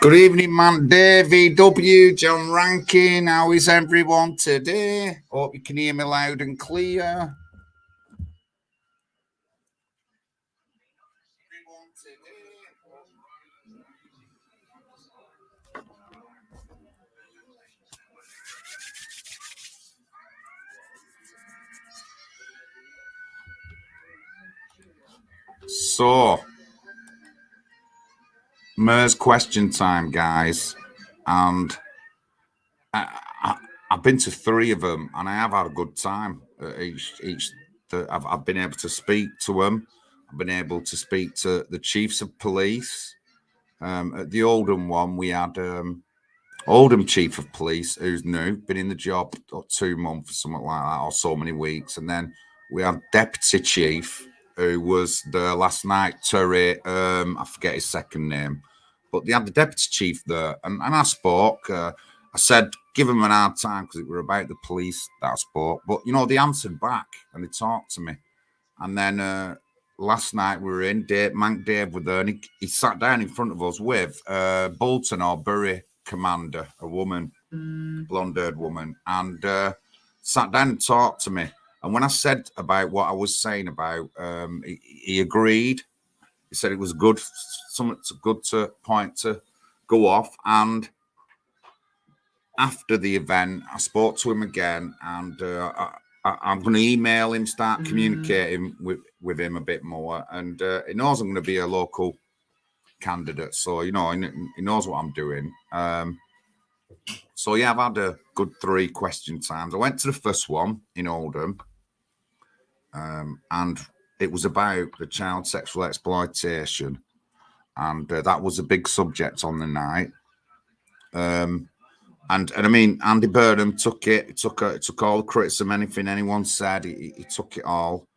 Good evening, man. Davey W, John Rankin. How is everyone today? Hope you can hear me loud and clear. So, Mer's question time, guys, and I've been to 3 of them, and I have had a good time. I've been able to speak to them. I've been able to speak to the chiefs of police. At the Oldham one, we had Oldham chief of police, who's new, been in the job 2 months or something like that, or so many weeks, and then we had deputy chief, who was there last night, Terry. I forget his second name, but they had the deputy chief there, and I spoke. I said, give him an hard time because it were about the police that I spoke. But, you know, they answered back and they talked to me. And then last night we were in, Mank Dave was there, and he sat down in front of us with Bolton or Bury commander, a woman, blonde-haired woman, and sat down and talked to me. And when I said about what I was saying about, he agreed. He said it was good, something good to point to go off. And after the event, I spoke to him again, and I'm going to email him, start communicating with him a bit more. And he knows I'm going to be a local candidate, so you know he knows what I'm doing. So yeah, I've had a good 3 question times. I went to the first one in Oldham, and it was about the child sexual exploitation, and that was a big subject on the night. And I mean, Andy Burnham took all the criticism, anything anyone said, he took it all.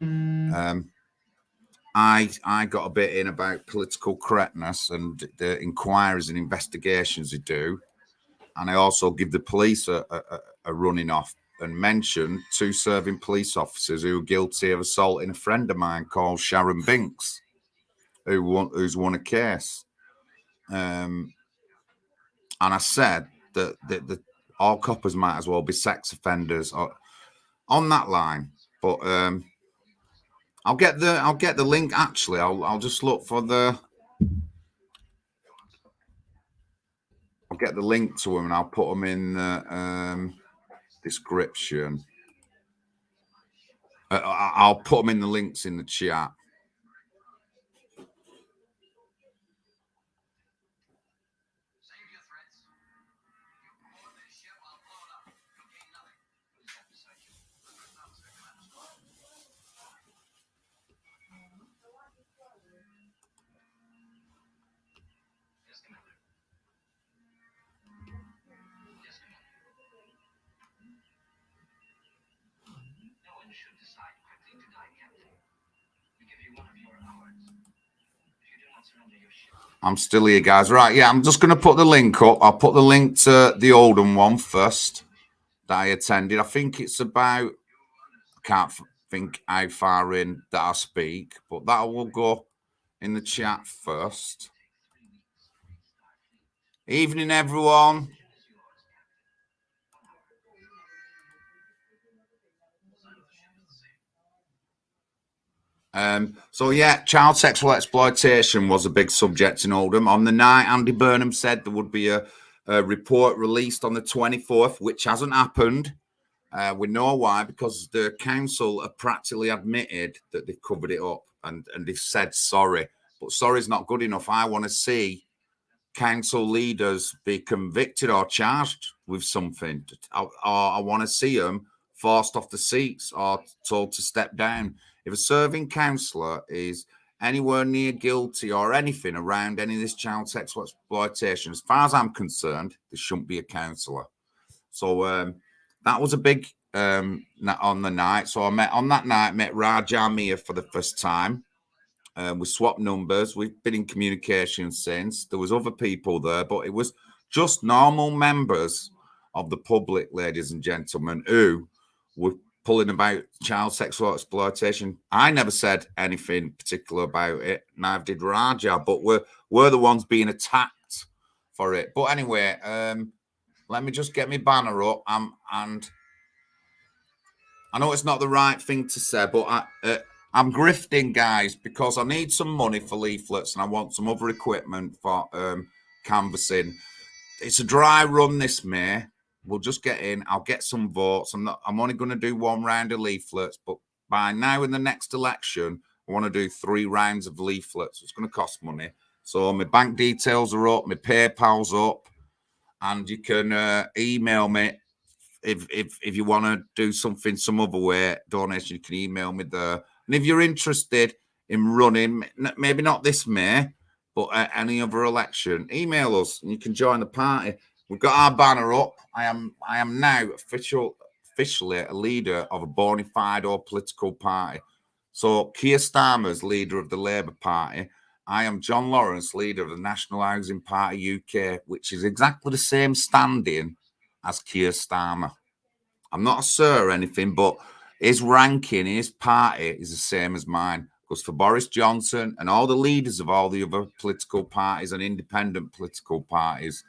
I got a bit in about political correctness and the inquiries and investigations they do, and I also give the police a running off and mention 2 serving police officers who were guilty of assaulting a friend of mine called Sharon Binks, who's won a case. And I said that all coppers might as well be sex offenders on that line. But I'll get the link. Actually, I'll just look for the. I'll get the link to them and I'll put them in the description. I'll put them in the links in the chat. I'm still here, guys. Right, yeah, I'm just going to put the link up. I'll put the link to the Oldham one first that I attended. I think it's about, I can't think how far in that I speak, but that will go in the chat first. Evening, everyone. So yeah, child sexual exploitation was a big subject in Oldham. On the night, Andy Burnham said there would be a report released on the 24th, which hasn't happened. We know why, because the council have practically admitted that they've covered it up and they've said sorry. But sorry's not good enough. I want to see council leaders be convicted or charged with something. I want to see them forced off the seats or told to step down. If a serving councillor is anywhere near guilty or anything around any of this child sexual exploitation, as far as I'm concerned, there shouldn't be a counsellor. So that was a big on the night. So I met Raja Mia for the first time. We swapped numbers. We've been in communication since. There was other people there, but it was just normal members of the public, ladies and gentlemen, who were pulling about child sexual exploitation. I never said anything particular about it, neither did Raja, but we're the ones being attacked for it. But anyway, let me just get my banner up. And I know it's not the right thing to say, but I'm grifting, guys, because I need some money for leaflets and I want some other equipment for canvassing. It's a dry run this May. We'll just get in. I'll get some votes. I'm only going to do one round of leaflets, but by now in the next election, I want to do 3 rounds of leaflets. It's going to cost money. So my bank details are up, my PayPal's up, and you can email me if you want to do something some other way, donation, you can email me there. And if you're interested in running, maybe not this May, but any other election, email us and you can join the party. We've got our banner up. I am now officially a leader of a bona fide or political party. So Keir Starmer's leader of the Labour Party. I am John Lawrence, leader of the National Housing Party UK, which is exactly the same standing as Keir Starmer. I'm not a sir or anything, but his ranking, his party is the same as mine. Goes for Boris Johnson and all the leaders of all the other political parties and independent political parties.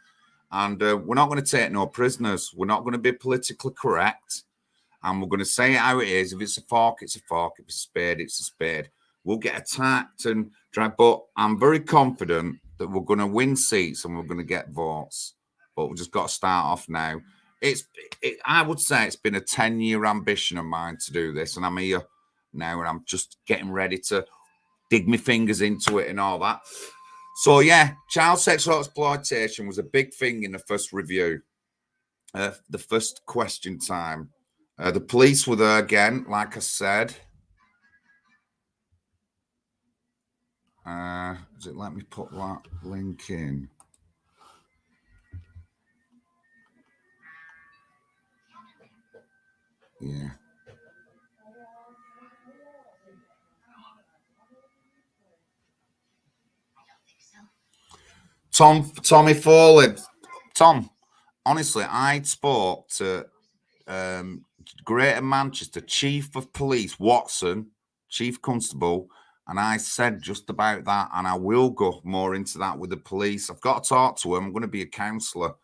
And we're not going to take no prisoners. We're not going to be politically correct. And we're going to say it how it is. If it's a fork, it's a fork. If it's a spade, it's a spade. We'll get attacked and drive. But I'm very confident that we're going to win seats and we're going to get votes. But we've just got to start off now. I would say it's been a 10-year ambition of mine to do this. And I'm here now and I'm just getting ready to dig my fingers into it and all that. So, yeah, child sexual exploitation was a big thing in the first review, the first question time. The police were there again, like I said. Does it let me put that link in? Yeah. Tommy Foley. Tom, honestly, I spoke to Greater Manchester Chief of Police, Watson, Chief Constable, and I said just about that, and I will go more into that with the police. I've got to talk to him. I'm going to be a counsellor,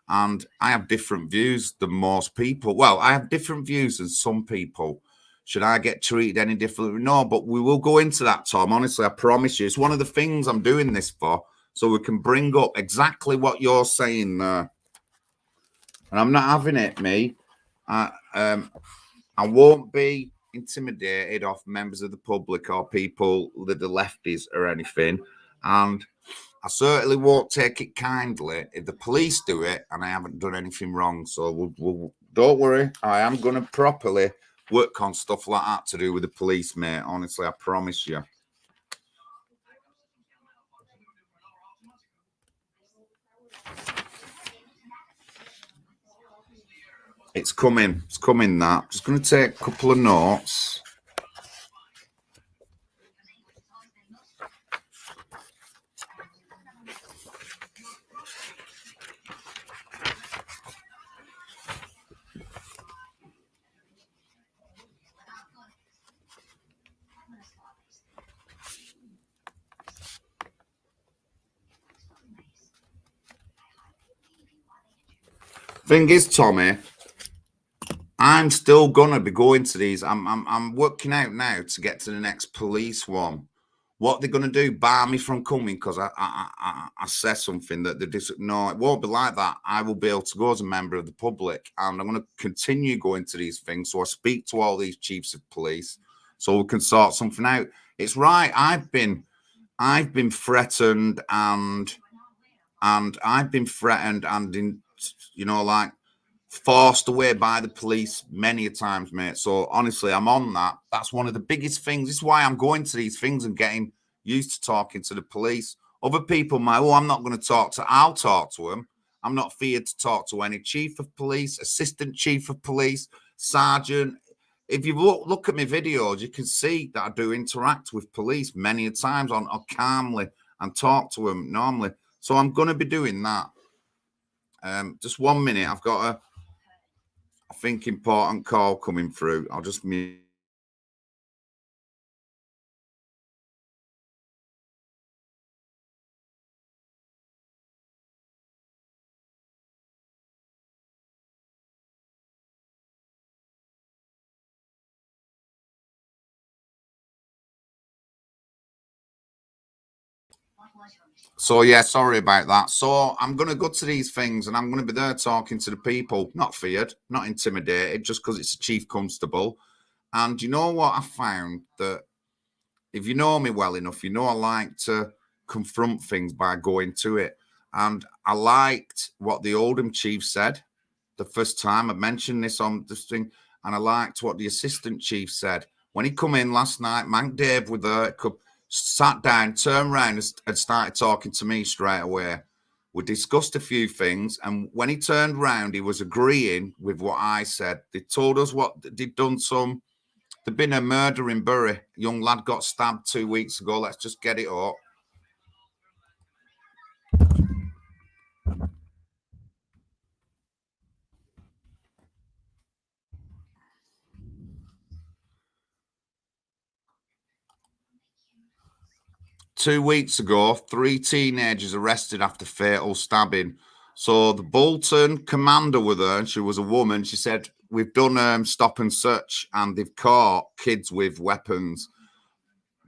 and I have different views than most people. Well, I have different views than some people. Should I get treated any differently? No, but we will go into that, Tom. Honestly, I promise you. It's one of the things I'm doing this for, so we can bring up exactly what you're saying there. And I'm not having it, me. I won't be intimidated off members of the public or people that are lefties or anything. And I certainly won't take it kindly if the police do it and I haven't done anything wrong. So we'll don't worry. I am going to properly work on stuff like that to do with the police, mate. Honestly, I promise you. It's coming. It's coming, that. Just going to take a couple of notes. Thing is, Tommy, I'm still gonna be going to these. I'm working out now to get to the next police one. What they're gonna do? Bar me from coming because I said something that they just no. It won't be like that. I will be able to go as a member of the public, and I'm gonna continue going to these things. So I speak to all these chiefs of police, so we can sort something out. It's right. I've been threatened and I've been threatened and in like forced away by the police many a times, mate. So honestly, I'm on that. That's one of the biggest things. This is why I'm going to these things and getting used to talking to the police. Other people might, I'm not going to talk to, I'll talk to them. I'm not feared to talk to any chief of police, assistant chief of police, sergeant. If you look at my videos, you can see that I do interact with police many times on calmly and talk to them normally. So I'm going to be doing that. Just 1 minute. I've got I think, important call coming through. I'll just mute. So, yeah, sorry about that. So I'm going to go to these things and I'm going to be there talking to the people, not feared, not intimidated, just because it's a chief constable. And you know what I found? That if you know me well enough, you know I like to confront things by going to it. And I liked what the Oldham chief said the first time I mentioned this on this thing. And I liked what the assistant chief said. When he come in last night, Mank Dave with her, sat down, turned around and started talking to me straight away. We discussed a few things. And when he turned around, he was agreeing with what I said. They told us what they'd done there'd been a murder in Bury. A young lad got stabbed 2 weeks ago. Let's just get it up. Two weeks ago, 3 teenagers arrested after fatal stabbing. So the Bolton commander with her, and she was a woman, she said, we've done stop and search and they've caught kids with weapons.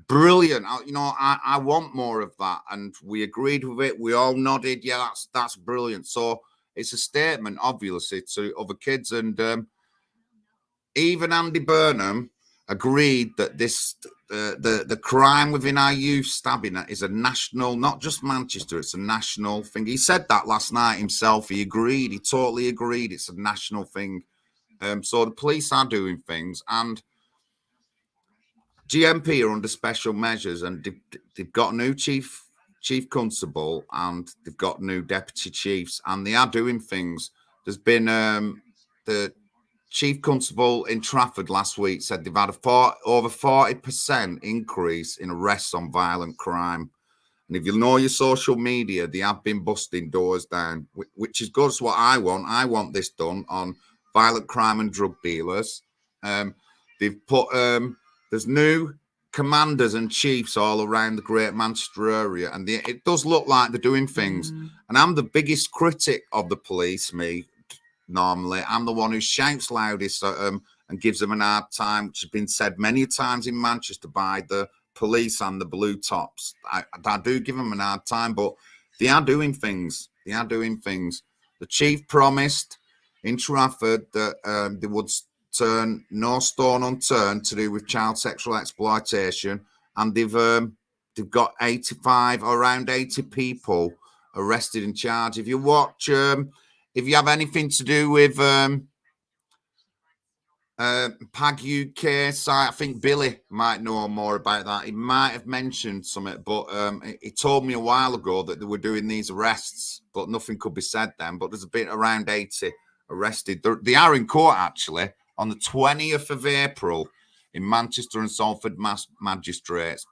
Brilliant. I want more of that. And we agreed with it. We all nodded. Yeah, that's brilliant. So it's a statement, obviously, to other kids. And even Andy Burnham agreed that the crime within our youth stabbing is a national, not just Manchester, it's a national thing. He said that last night himself. He agreed. He totally agreed. It's a national thing. So the police are doing things, and GMP are under special measures, and they've got a new chief constable, and they've got new deputy chiefs, and they are doing things. There's been the chief constable in Trafford last week said they've had over 40% increase in arrests on violent crime. And if you know your social media, they have been busting doors down, which is good. It's what I want. I want this done on violent crime and drug dealers. They've put there's new commanders and chiefs all around the Great Manchester area, and it does look like they're doing things. And I'm the biggest critic of the police, me. Normally, I'm the one who shouts loudest at them and gives them an hard time, which has been said many times in Manchester by the police and the blue tops. I do give them an hard time, but they are doing things. They are doing things. The chief promised in Trafford that they would turn no stone unturned to do with child sexual exploitation, and they've got around 80 people arrested and charged. If you watch, if you have anything to do with PAG UK site, I think Billy might know more about that. He might have mentioned something, but he told me a while ago that they were doing these arrests, but nothing could be said then. But there's a bit around 80 arrested. They are in court, actually, on the 20th of April in Manchester and Salford Magistrates.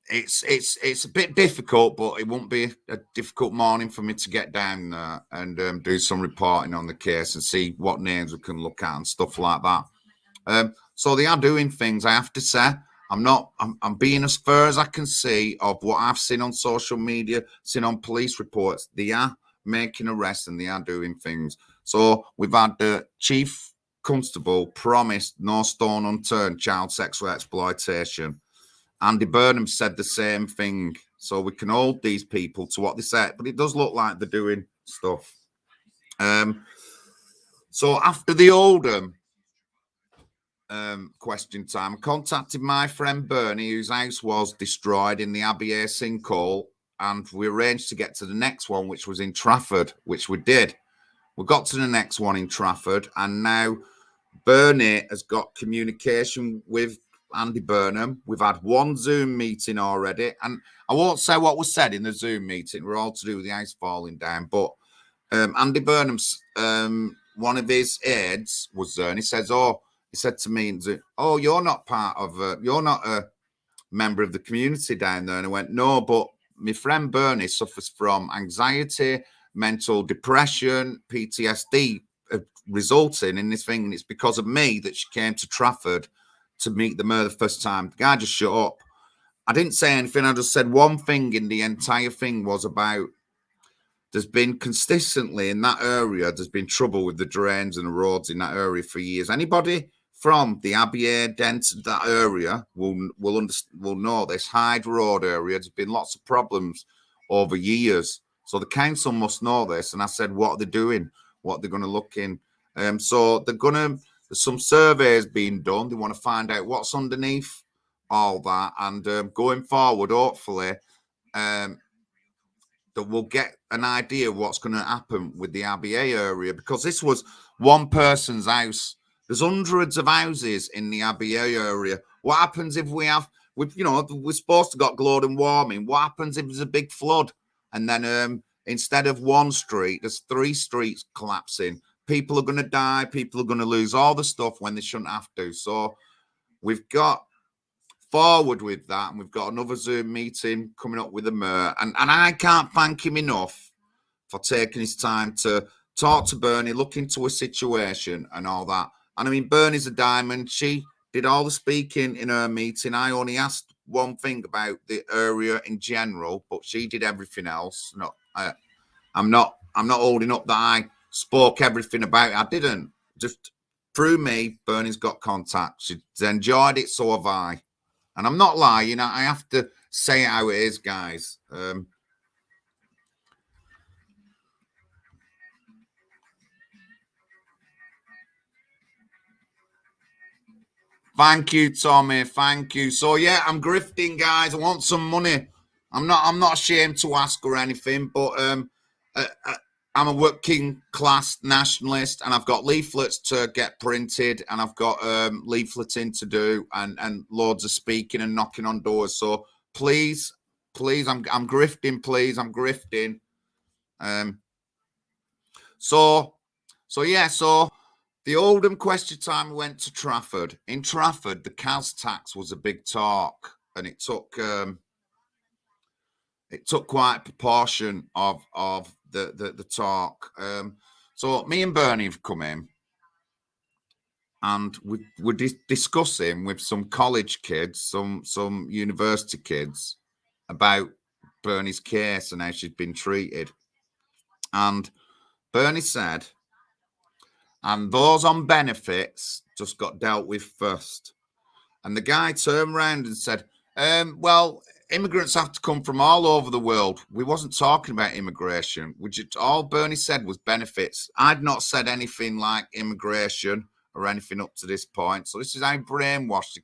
It's a bit difficult, but it won't be a difficult morning for me to get down there and do some reporting on the case and see what names we can look at and stuff like that. So they are doing things. I have to say, I'm being as fair as I can see of what I've seen on social media, seen on police reports. They are making arrests and they are doing things. So we've had the chief constable promised no stone unturned child sexual exploitation. Andy Burnham said the same thing. So we can hold these people to what they said, but it does look like they're doing stuff. So after the Oldham question time, I contacted my friend Bernie, whose house was destroyed in the Abbey A sinkhole, and we arranged to get to the next one, which was in Trafford, which we did. We got to the next one in Trafford, and now Bernie has got communication with Andy Burnham. We've had one Zoom meeting already, and I won't say what was said in the Zoom meeting. We're all to do with the ice falling down, but Andy Burnham's one of his aides was there, and he says, "Oh," he said to me, "Oh, you're not part of, you're not a member of the community down there." And I went, "No, but my friend Bernie suffers from anxiety, mental depression, PTSD, resulting in this thing, and it's because of me that she came to Trafford to meet the mayor the first time." The guy just shut up. I didn't say anything. I just said one thing, and the entire thing was about there's been consistently in that area, there's been trouble with the drains and the roads in that area for years. Anybody from the Abbey, Denton, that area will know this Hyde Road area. There's been lots of problems over years. So the council must know this. And I said, what are they doing? What they're going to look in? So there's some surveys being done. They want to find out what's underneath all that. And going forward, hopefully, that we'll get an idea of what's going to happen with the RBA area, because this was one person's house. There's hundreds of houses in the RBA area. What happens if we're supposed to got global warming? What happens if there's a big flood and then instead of one street, there's 3 streets collapsing? People are going to die. People are going to lose all the stuff when they shouldn't have to. So we've got forward with that, and we've got another Zoom meeting coming up with the mayor, and I can't thank him enough for taking his time to talk to Bernie, look into a situation and all that. And I mean, Bernie's a diamond. She did all the speaking in her meeting. I only asked one thing about the area in general, but she did everything else. I'm not holding up that I spoke everything about it. I didn't. Just through me, Bernie's got contact. She's enjoyed it, so have I. And I'm not lying. I have to say it how it is, guys. Thank you, Tommy. Thank you. So yeah, I'm grifting, guys. I want some money. I'm not ashamed to ask or anything, but I'm a working class nationalist, and I've got leaflets to get printed, and I've got leafleting to do, and loads of speaking and knocking on doors. So please, I'm grifting. Please, I'm grifting. So the Oldham question time went to Trafford. In Trafford, the CAS tax was a big talk, and it took quite a proportion of the talk. So me and Bernie have come in, and we're discussing with some college kids, some university kids, about Bernie's case and how she's been treated. And Bernie said, and those on benefits just got dealt with first. And the guy turned around and said, well, immigrants have to come from all over the world. We wasn't talking about immigration. All Bernie said was benefits. I'd not said anything like immigration or anything up to this point. So this is how brainwashed.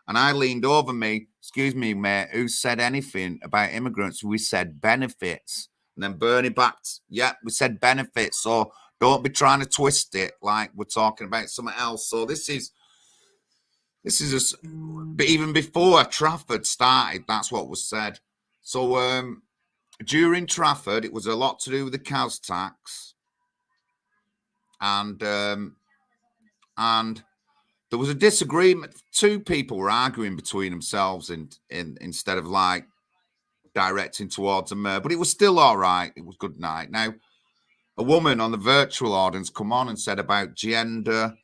And I leaned over me, excuse me, mate, who said anything about immigrants? We said benefits. And then Bernie backed, yeah, we said benefits. So don't be trying to twist it like we're talking about something else. So this is but even before Trafford started, that's what was said. So during Trafford, it was a lot to do with the CAS tax, and there was a disagreement. 2 people were arguing between themselves instead of like directing towards the mayor, but it was still all right. It was good night. Now, a woman on the virtual audience come on and said about gender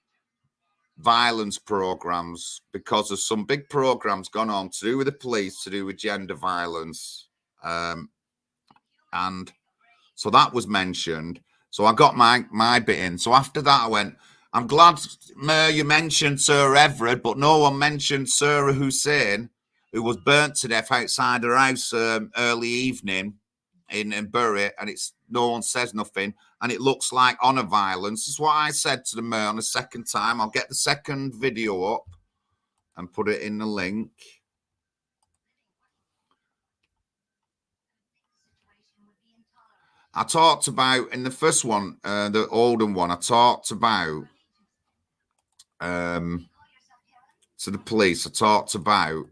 violence programs, because of some big programs gone on to do with the police, to do with gender violence. And so that was mentioned. So I got my bit in. So after that, I went, I'm glad, Mayor, you mentioned Sir Everard, but no one mentioned Sarah Hussein, who was burnt to death outside her house early evening in Bury, and no one says nothing, and it looks like honour violence. This is what I said to the mayor on the second time. I'll get the second video up and put it in the link. I talked about, in the first one, the Oldham one, I talked about to the police, I talked about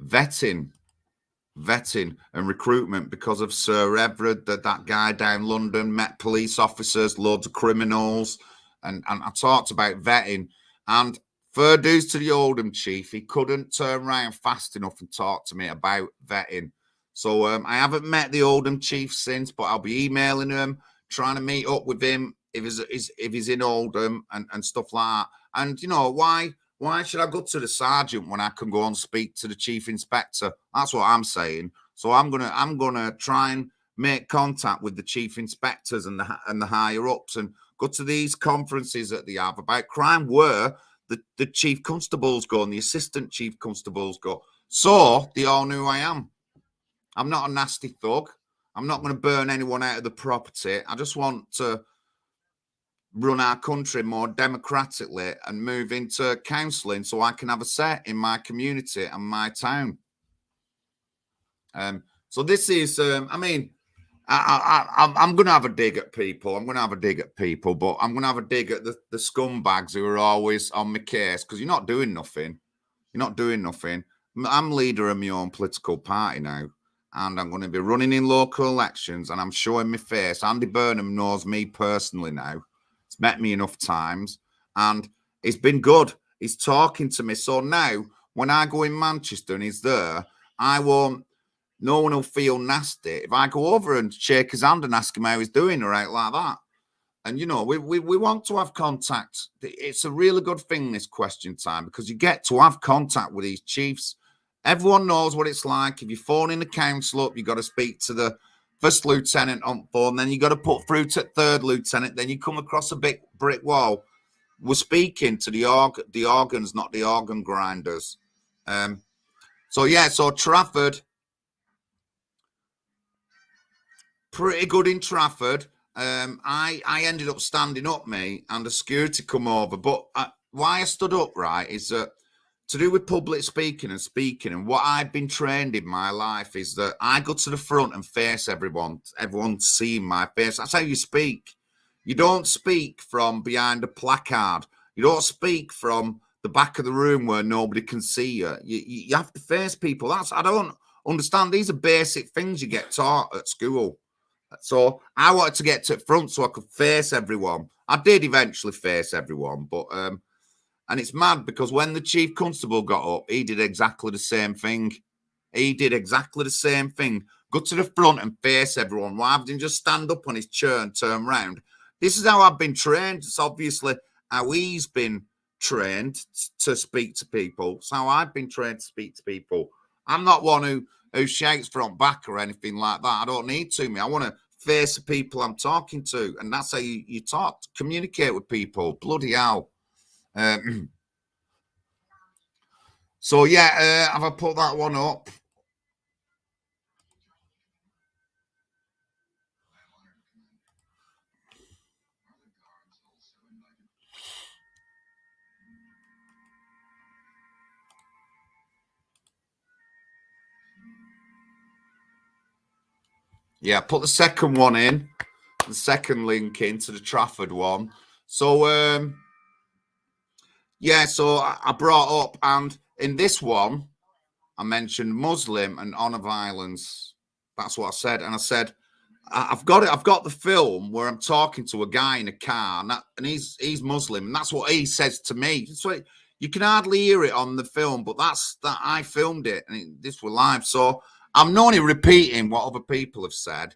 vetting and recruitment because of Sir Everard, that guy down London, met police officers, loads of criminals, and I talked about vetting. And fair dues to the Oldham chief, he couldn't turn around fast enough and talk to me about vetting. So I haven't met the Oldham chief since, but I'll be emailing him, trying to meet up with him if he's in Oldham and stuff like that. And you know, why should I go to the sergeant when I can go and speak to the chief inspector? That's what I'm saying. So I'm gonna try and make contact with the chief inspectors and the higher ups and go to these conferences that they have about crime where the chief constables go and the assistant chief constables go. So they all knew who I am. I'm not a nasty thug. I'm not going to burn anyone out of the property. I just want to run our country more democratically and move into counselling so I can have a say in my community and my town. So this is, I'm going to have a dig at people. I'm going to have a dig at people, but I'm going to have a dig at the scumbags who are always on my case because you're not doing nothing. You're not doing nothing. I'm leader of my own political party now, and I'm going to be running in local elections, and I'm showing my face. Andy Burnham knows me personally now. He's met me enough times, and it's been good. He's talking to me. So now, when I go in Manchester and he's there, no one will feel nasty if I go over and shake his hand and ask him how he's doing or out like that. And, you know, we want to have contact. It's a really good thing, this question time, because you get to have contact with these chiefs. Everyone knows what it's like. If you're phoning the council up, you've got to speak to the first lieutenant on phone, then you've got to put through to third lieutenant, then you come across a big brick wall. We're speaking to the organs, not the organ grinders. So Trafford, pretty good in Trafford. I ended up standing up, mate, and the security come over. But why I stood up, right, is that to do with public speaking and what I've been trained in my life is that I go to the front and face everyone. Everyone's seeing my face. That's how you speak. You don't speak from behind a placard. You don't speak from the back of the room where nobody can see you. You have to face people. I don't understand. These are basic things you get taught at school. So I wanted to get to the front so I could face everyone. I did eventually face everyone, but and it's mad because when the chief constable got up, he did exactly the same thing. He did exactly the same thing. Go to the front and face everyone rather than just stand up on his chair and turn round. This is how I've been trained. It's obviously how he's been trained to speak to people. It's how I've been trained to speak to people. I'm not one who shouts front back or anything like that. I don't need to. I want to face the people I'm talking to, and that's how you talk, communicate with people. Bloody hell. So yeah, have I put that one up? Yeah, put the second one in, the second link into the Trafford one. So yeah, so I brought up, and in this one, I mentioned Muslim and honor violence. That's what I said, and I said I've got it. I've got the film where I'm talking to a guy in a car, and he's Muslim, and that's what he says to me. So you can hardly hear it on the film, but that's that I filmed it, and this was live. So I'm not only repeating what other people have said.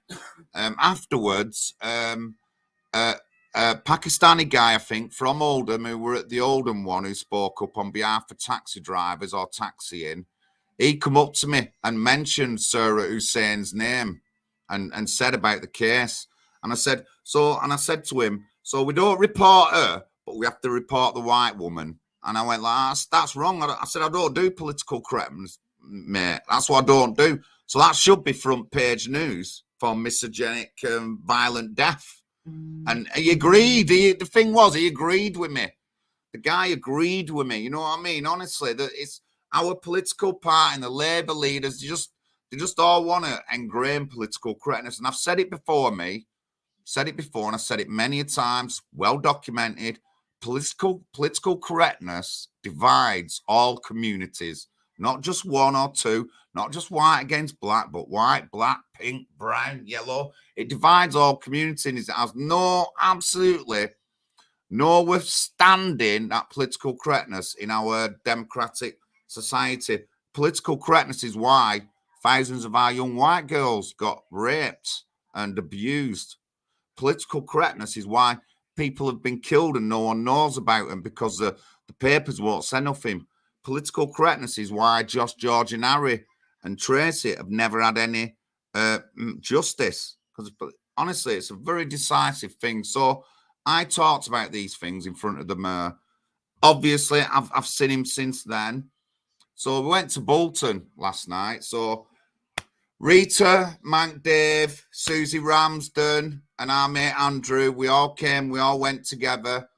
Afterwards, Pakistani guy, I think, from Oldham, who were at the Oldham one, who spoke up on behalf of taxi drivers or taxiing, he come up to me and mentioned Sarah Hussein's name and said about the case. And I said to him, so we don't report her, but we have to report the white woman. And I went like, that's wrong. I said, I don't do political correctness, mate. That's what I don't do. So that should be front page news for misogynic violent death. And he agreed. The thing was, he agreed with me. The guy agreed with me. You know what I mean? Honestly, that it's our political party and the Labour leaders. They just all want to ingrain political correctness. And I've said it before, and I've said it many a times, well documented. political correctness divides all communities, not just one or two, not just white against black, but white, black, pink, brown, yellow. It divides all communities. It has absolutely no withstanding that political correctness in our democratic society. Political correctness is why thousands of our young white girls got raped and abused. Political correctness is why people have been killed and no one knows about them because the papers won't say nothing. Political correctness is why Josh, George and Harry and Tracy have never had any justice. Because honestly, it's a very decisive thing. So I talked about these things in front of the mayor. Obviously, I've seen him since then. So we went to Bolton last night. So Rita, Mank Dave, Susie Ramsden, and our mate Andrew, we all went together.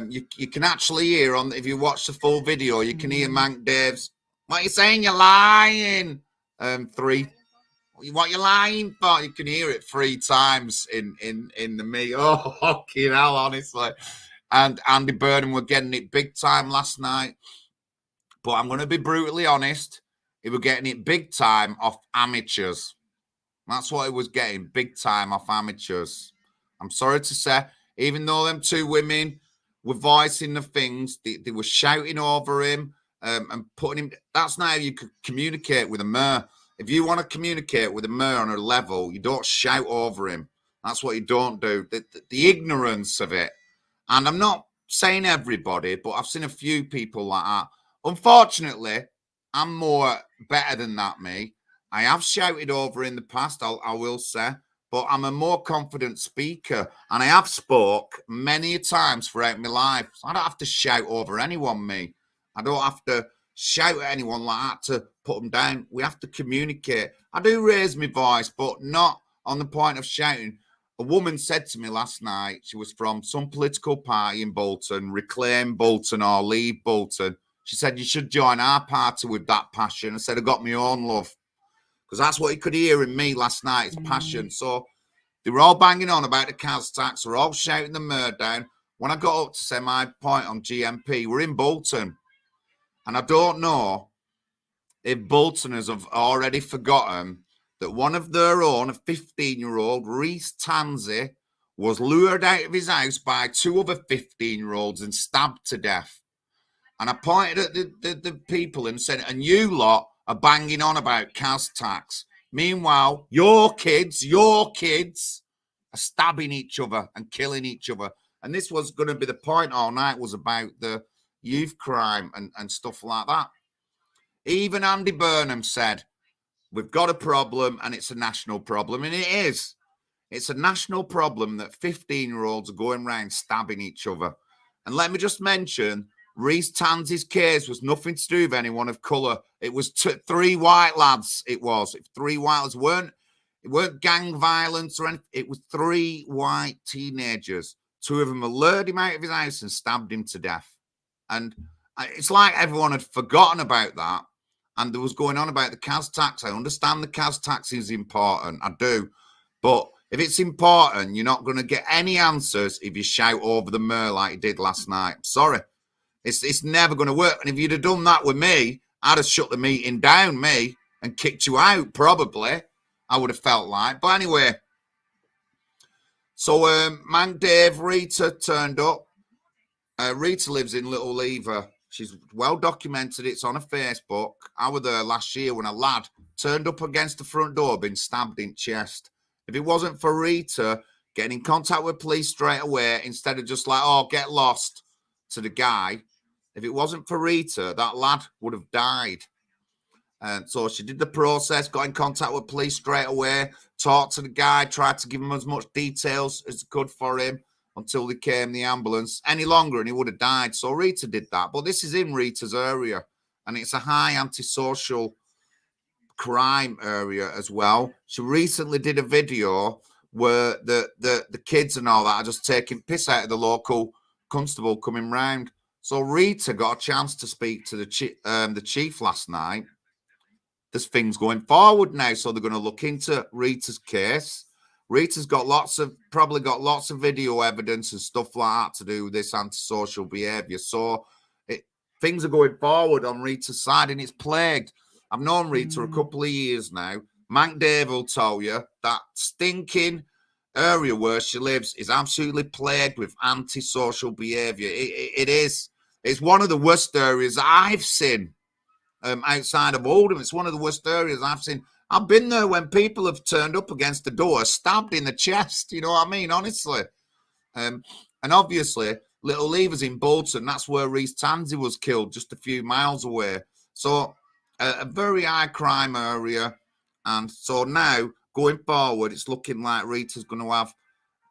You can actually hear if you watch the full video, you can hear Mank Dave's, "What are you saying? You're lying." What you lying for? You can hear it 3 times in the meet. Oh, fucking hell, honestly. And Andy Burnham were getting it big time last night. But I'm going to be brutally honest. He was getting it big time off amateurs. That's what he was getting, big time off amateurs. I'm sorry to say, even though them 2 women were voicing the things, they were shouting over him and putting him. That's not how you could communicate with a mayor. If you want to communicate with a mayor on a level, you don't shout over him. That's what you don't do. The ignorance of it. And I'm not saying everybody, but I've seen a few people like that. Unfortunately, I'm more better than that, me. I have shouted over in the past, I will say, but I'm a more confident speaker. And I have spoke many times throughout my life. So I don't have to shout over anyone, me. I don't have to shout at anyone like that to put them down. We have to communicate. I do raise my voice, but not on the point of shouting. A woman said to me last night, she was from some political party in Bolton, Reclaim Bolton or Leave Bolton. She said, "You should join our party with that passion." I said, "I got my own love." Because that's what you could hear in me last night, it's passion. So they were all banging on about the CAS tax. They were all shouting the mayor down. When I got up to say my point on GMP, we're in Bolton. And I don't know if Boltoners have already forgotten that one of their own, a 15-year-old, Reece Tansey, was lured out of his house by 2 other 15-year-olds and stabbed to death. And I pointed at the people and said, "And you lot are banging on about CAS tax. Meanwhile, your kids are stabbing each other and killing each other." And this was going to be the point all night, was about the youth crime and stuff like that. Even Andy Burnham said, "We've got a problem and it's a national problem." And it is. It's a national problem that 15-year-olds are going around stabbing each other. And let me just mention, Reece Tansey's case was nothing to do with anyone of colour. It was 3 white lads. It was 3 white lads. It weren't gang violence or anything. It was 3 white teenagers. 2 of them lured him out of his house and stabbed him to death. And it's like everyone had forgotten about that. And there was going on about the CAS tax. I understand the CAS tax is important. I do. But if it's important, you're not going to get any answers if you shout over the mayor like you did last night. Sorry. It's never going to work. And if you'd have done that with me, I'd have shut the meeting down, me, and kicked you out, probably. I would have felt like. But anyway. So, man, Dave, Rita turned up. Rita lives in Little Lever. She's well documented. It's on her Facebook. I was there last year when a lad turned up against the front door, been stabbed in chest. If it wasn't for Rita getting in contact with police straight away, instead of just like, "Oh, get lost," to the guy, if it wasn't for Rita, that lad would have died. And so she did the process, got in contact with police straight away, talked to the guy, tried to give him as much details as could for him until they came the ambulance. Any longer and he would have died. So Rita did that. But this is in Rita's area, and it's a high antisocial crime area as well. She recently did a video where the kids and all that are just taking piss out of the local constable coming round. So Rita got a chance to speak to the chief last night. There's things going forward now, so they're going to look into Rita's case. Rita's probably got lots of video evidence and stuff like that to do with this antisocial behaviour. So things are going forward on Rita's side, and it's plagued. I've known Rita a couple of years now. Mank Dave will tell you that stinking area where she lives is absolutely plagued with antisocial behaviour. It is. It's one of the worst areas I've seen outside of Oldham. It's one of the worst areas I've seen. I've been there when people have turned up against the door, stabbed in the chest. You know what I mean? Honestly. And obviously, Little Levers in Bolton, that's where Reece Tansey was killed, just a few miles away. So a very high crime area. And so now, going forward, it's looking like Rita's going to have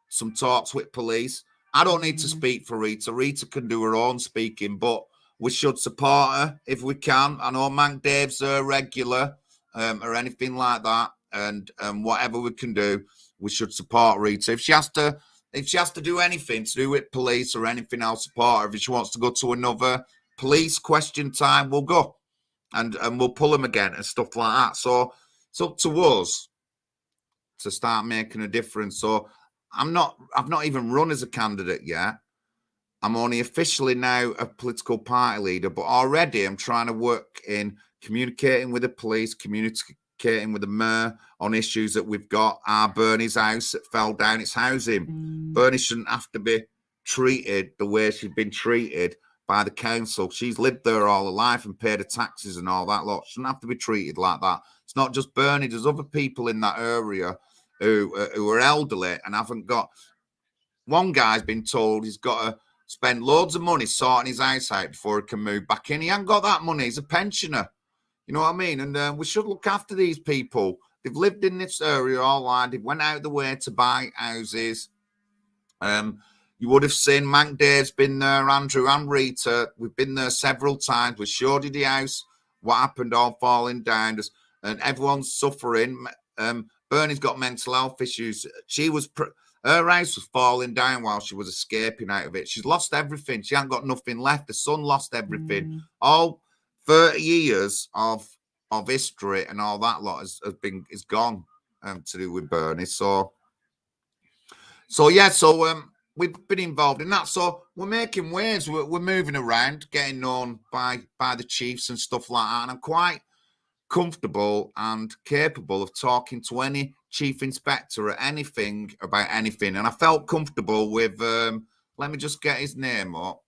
some talks with police. I don't need to speak for Rita. Rita can do her own speaking, but we should support her if we can. I know Mank Dave's a regular or anything like that. And whatever we can do, we should support Rita. If she has to do anything to do with police or anything, I'll support her. If she wants to go to another police question time, we'll go. And we'll pull them again and stuff like that. So it's up to us to start making a difference. So I've not even run as a candidate yet. I'm only officially now a political party leader, but already I'm trying to work in communicating with the police, communicating with the mayor on issues that we've got. Our Bernie's house that fell down, it's housing. Bernie shouldn't have to be treated the way she's been treated by the council. She's lived there all her life and paid her taxes and all that lot. She shouldn't have to be treated like that. It's not just Bernie. There's other people in that area who are elderly and haven't got. One guy's been told he's got to spend loads of money sorting his house out before he can move back in. He hasn't got that money. He's a pensioner. You know what I mean? And we should look after these people. They've lived in this area all life. They went out of the way to buy houses. You would have seen Mank Dave's been there, Andrew and Rita. We've been there several times. We showed you the house, what happened, all falling down, and everyone's suffering. Bernie's got mental health issues. Her house was falling down while she was escaping out of it. She's lost everything. She hasn't got nothing left. The son lost everything. All 30 years of history and all that lot is gone to do with Bernie. So we've been involved in that. So we're making waves. We're moving around, getting known by the chiefs and stuff like that. And I'm quite comfortable and capable of talking to any chief inspector or anything about anything. And I felt comfortable with, let me just get his name up.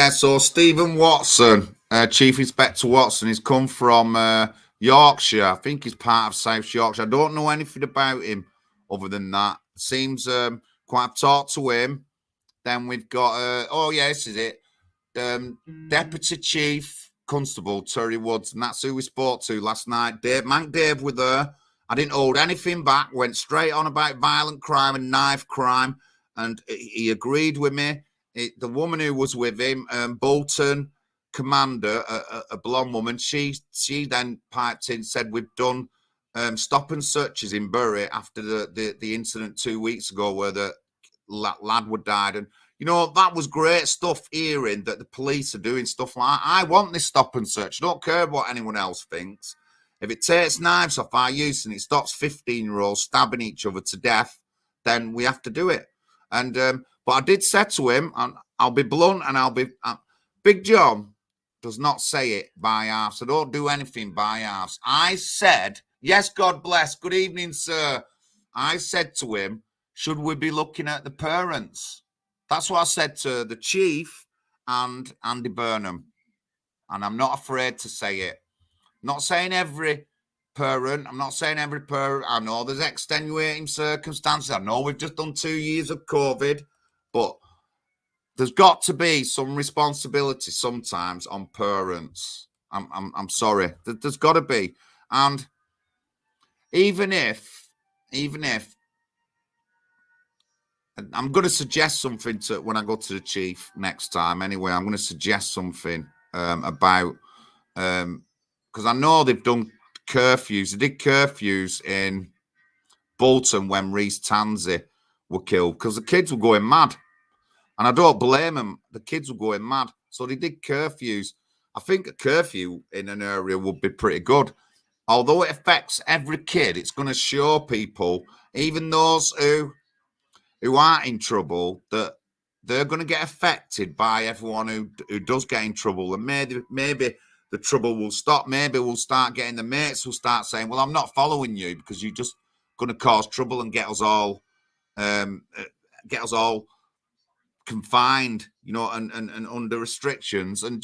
So Stephen Watson, Chief Inspector Watson, he's come from Yorkshire. I think he's part of South Yorkshire. I don't know anything about him other than that. Seems quite. I've talked to him. Then we've got, this is it. Deputy Chief Constable Terry Woods, and that's who we spoke to last night. Mank Dave were there. I didn't hold anything back. Went straight on about violent crime and knife crime, and he agreed with me. The woman who was with him, Bolton commander, a blonde woman, she then piped in, said we've done stop and searches in Bury after the incident 2 weeks ago where the lad would died. And you know, that was great stuff, hearing that the police are doing stuff like that. I want this stop and search. I don't care what anyone else thinks. If it takes knives off our use and it stops 15-year-olds stabbing each other to death, then we have to do it. And but I did say to him, and I'll be blunt, and I'll be Big John does not say it by half, so don't do anything by halves. I said, yes, God bless. Good evening, sir. I said to him, should we be looking at the parents? That's what I said to the chief and Andy Burnham. And I'm not afraid to say it. I'm not saying every parent. I'm not saying every parent. I know there's extenuating circumstances. I know we've just done 2 years of COVID, but there's got to be some responsibility sometimes on parents. I'm sorry. There's got to be. And even if I'm going to suggest something to when I go to the chief next time. Anyway, I'm going to suggest something about because I know they've done curfews. They did curfews in Bolton when Reece Tansey were killed because the kids were going mad, and I don't blame them. The kids were going mad, so they did curfews. I think a curfew in an area would be pretty good. Although it affects every kid, it's going to show people, even those who aren't in trouble, that they're going to get affected by everyone who does get in trouble, and maybe the trouble will stop. Maybe we'll start getting the mates will start saying, "Well, I'm not following you because you're just going to cause trouble and get us all confined, and under restrictions." And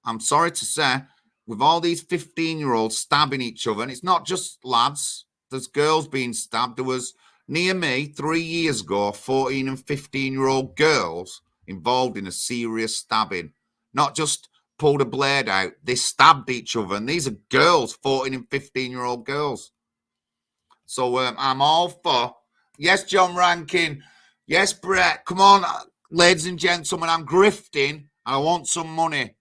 I'm sorry to say, with all these 15-year-olds stabbing each other, and it's not just lads, there's girls being stabbed. There was near me 3 years ago, 14 and 15-year-old girls involved in a serious stabbing. Not just pulled a blade out, they stabbed each other. And these are girls, 14 and 15-year-old girls. So I'm all for, yes, John Rankin, yes, Brett, come on, ladies and gentlemen, I'm grifting. I want some money.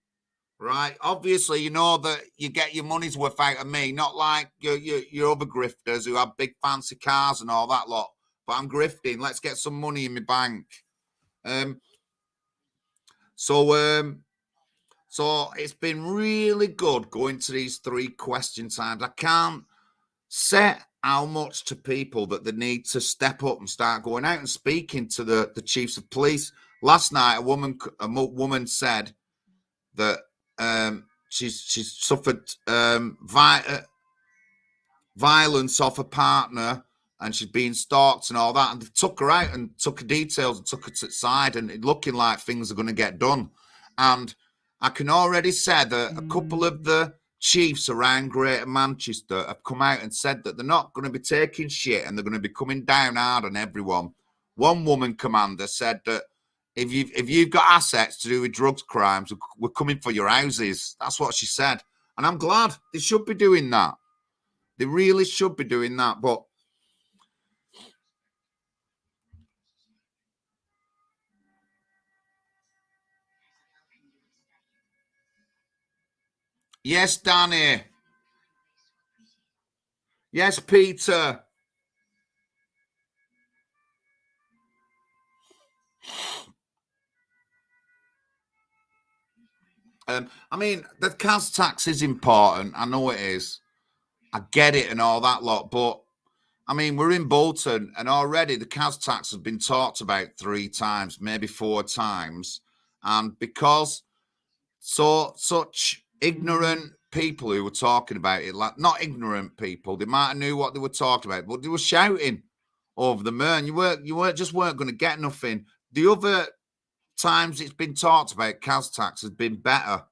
Right, obviously, you know that you get your money's worth out of me, not like your other grifters who have big fancy cars and all that lot. But I'm grifting. Let's get some money in my bank. So it's been really good going to these 3 question times. I can't say how much to people that they need to step up and start going out and speaking to the chiefs of police. Last night, a woman said that she's suffered violence off a partner, and she's been stalked and all that. And they took her out and took her details and took her to the side, and it looking like things are going to get done. And I can already say that a couple of the chiefs around Greater Manchester have come out and said that they're not going to be taking shit and they're going to be coming down hard on everyone. One woman commander said that if you've got assets to do with drugs crimes, we're coming for your houses. That's what she said. And I'm glad. They should be doing that. They really should be doing that. But yes, Danny. Yes, Peter. I mean, the CAS tax is important. I know it is. I get it and all that lot. But, I mean, we're in Bolton, and already the CAS tax has been talked about 3 times, maybe 4 times. And because such ignorant people who were talking about it, like not ignorant people, they might have knew what they were talking about, but they were shouting over the moon. You weren't going to get nothing. The other times it's been talked about, CAS tax has been better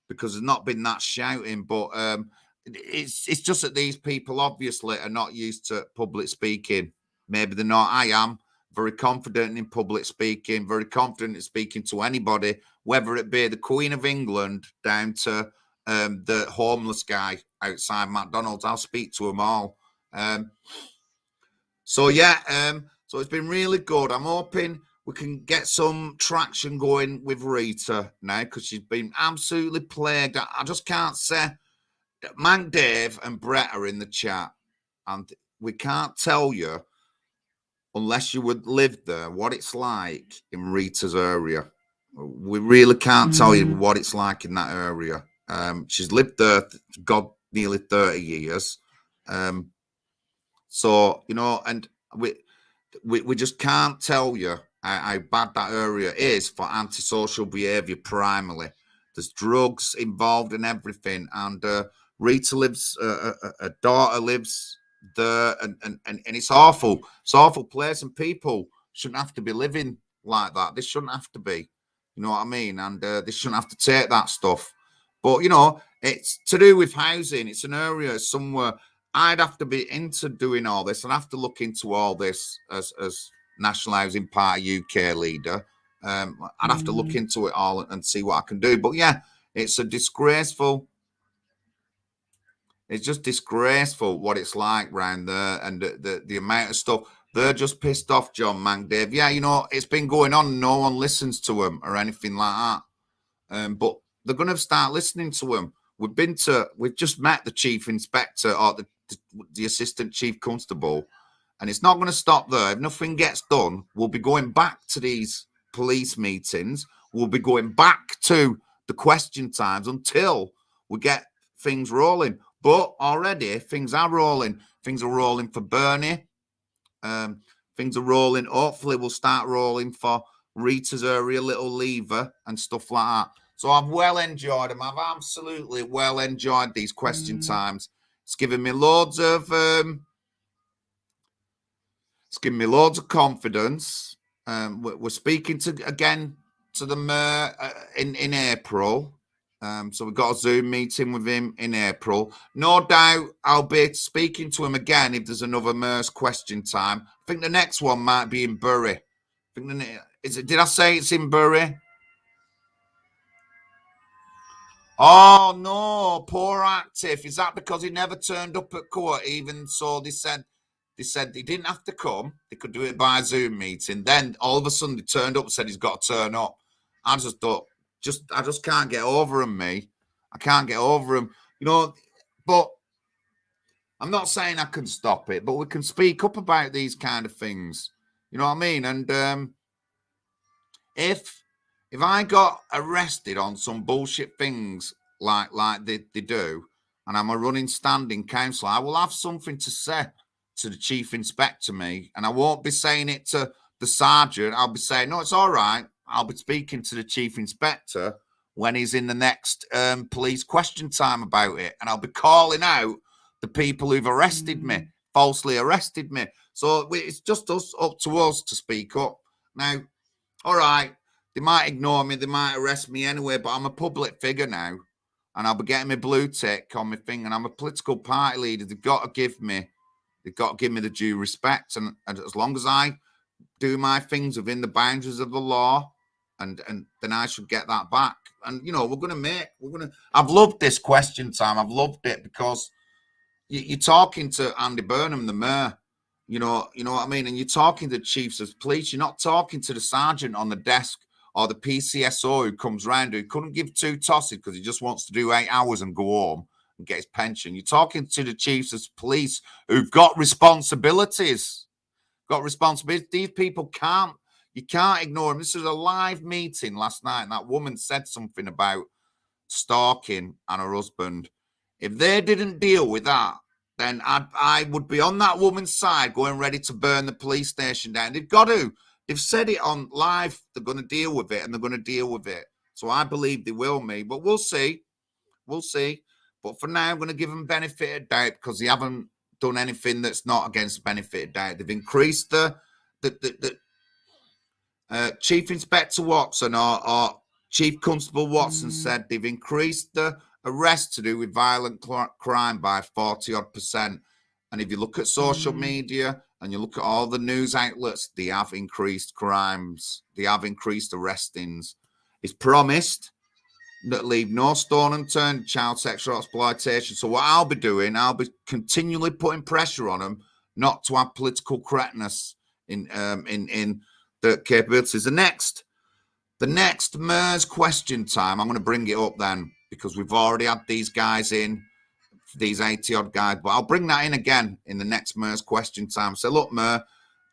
because there's not been that shouting. But it's just that these people obviously are not used to public speaking. Maybe they're not. I am very confident in public speaking, very confident in speaking to anybody, whether it be the Queen of England down to the homeless guy outside McDonald's. I'll speak to them all. So it's been really good. I'm hoping we can get some traction going with Rita now because she's been absolutely plagued. I just can't say. Mank Dave and Brett are in the chat, and we can't tell you unless you would live there what it's like in Rita's area. We really can't tell you what it's like in that area. She's lived there, God, nearly 30 years. So, and we just can't tell you how bad that area is for antisocial behaviour primarily. There's drugs involved in everything. And Rita lives, her daughter lives there, and it's awful. It's an awful place, and people shouldn't have to be living like that. They shouldn't have to be. You know what I mean? And they shouldn't have to take that stuff. But, it's to do with housing. It's an area somewhere. I'd have to be into doing all this. I'd have to look into all this as National Housing Party UK leader. I'd have to look into it all and see what I can do. But yeah, it's a disgraceful. It's just disgraceful what it's like around there, and the amount of stuff. They're just pissed off, John Mank, Dave. Yeah, you know, it's been going on. No one listens to them or anything like that. But they're going to start listening to them. We've just met the chief inspector or the assistant chief constable, and it's not going to stop there. If nothing gets done, we'll be going back to these police meetings. We'll be going back to the question times until we get things rolling. But already things are rolling. Things are rolling for Bernie. Things are rolling. Hopefully we'll start rolling for Rita's area, Little Lever and stuff like that. So I've well enjoyed them. I've absolutely well enjoyed these question times. It's given me loads of confidence. We're speaking to the mayor in April. So we've got a Zoom meeting with him in April. No doubt I'll be speaking to him again if there's another mayor's question time. I think the next one might be in Bury. Did I say it's in Bury? Oh, no, poor Active. Is that because he never turned up at court? Even so, they said he didn't have to come. They could do it by a Zoom meeting. Then all of a sudden, they turned up and said he's got to turn up. I just thought, I just can't get over him, me. I can't get over him. You know, but I'm not saying I can stop it, but we can speak up about these kind of things. You know what I mean? And if I got arrested on some bullshit things like they do, and I'm a running standing councillor, I will have something to say to the chief inspector, me, and I won't be saying it to the sergeant. I'll be saying, no, it's all right. I'll be speaking to the chief inspector when he's in the next police question time about it, and I'll be calling out the people who've arrested me, falsely arrested me. So it's just up to us to speak up. Now, all right, they might ignore me, they might arrest me anyway, but I'm a public figure now, and I'll be getting my blue tick on my thing, and I'm a political party leader. They've got to give me the due respect, and as long as I do my things within the boundaries of the law, and then I should get that back. And you know, I've loved this question time. I've loved it because you're talking to Andy Burnham, the mayor. You know what I mean? And you're talking to chiefs of police. You're not talking to the sergeant on the desk or the PCSO who comes round who couldn't give two tosses because he just wants to do 8 hours and go home and get his pension. You're talking to the chiefs of police who've got responsibilities. These people you can't ignore them. This was a live meeting last night, and that woman said something about stalking and her husband. If they didn't deal with that, then I would be on that woman's side going ready to burn the police station down. They've got to. They've said it on live. They're going to deal with it, and they're going to deal with it. So I believe they will, me. But we'll see. We'll see. But for now, I'm going to give them benefit of doubt because they haven't done anything that's not against the benefit of doubt. They've increased the Chief Inspector Watson or Chief Constable Watson said they've increased the arrests to do with violent crime by 40-odd%. And if you look at social media and you look at all the news outlets, they have increased crimes. They have increased arrestings. It's promised that leave no stone unturned child sexual exploitation. So what I'll be doing, I'll be continually putting pressure on them not to have political correctness in the capabilities. The next mayor's question time, I'm going to bring it up then because we've already had these guys in, these 80-odd guys, but I'll bring that in again in the next mayor's question time. So look, Mayor,